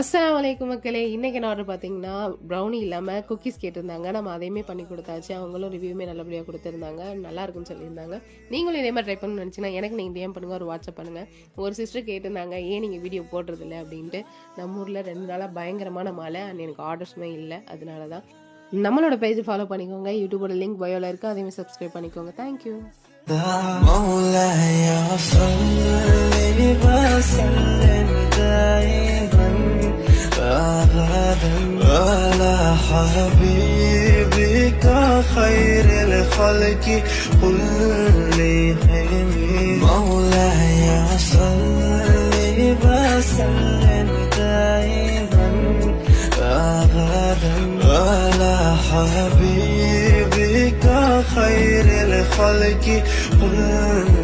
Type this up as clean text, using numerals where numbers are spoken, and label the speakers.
Speaker 1: அஸ்ஸலாமு அலைக்கும் மக்களே. இன்னைக்கு நான் ஆர்டர் பார்த்தீங்கன்னா ப்ரௌனி இல்லாமல் குக்கீஸ் கேட்டிருந்தாங்க. நம்ம அதையுமே பண்ணி கொடுத்தாச்சு. அவங்களும் ரிவ்யூமே நல்லபடியாக கொடுத்துருந்தாங்க. நல்லா இருக்குன்னு சொல்லியிருந்தாங்க. நீங்களும் இதே மாதிரி ட்ரை பண்ணணும்னு நினச்சிங்கன்னா எனக்கு நீங்கள் டிஎம் பண்ணுங்கள், ஒரு வாட்ஸ்அப் பண்ணுங்கள். ஒரு சிஸ்டர் கேட்டிருந்தாங்க ஏன் நீங்கள் வீடியோ போடுறதில்ல அப்படின்ட்டு. நம்ம ஊரில் 2 நாளாக பயங்கரமான மழை அண்ட் எனக்கு ஆர்டர்ஸுமே இல்லை. அதனால தான் நம்மளோட பேஜ் ஃபாலோ பண்ணிக்கோங்க. யூடியூபோட லிங்க் பயோவில் இருக்குது, அதையுமே சப்ஸ்கிரைப் பண்ணிக்கோங்க. தேங்க்யூ.
Speaker 2: على حبيبك خير الخلق كلهم مولاي صل وسلم دائما أبدا على حبيبك خير الخلق كلهم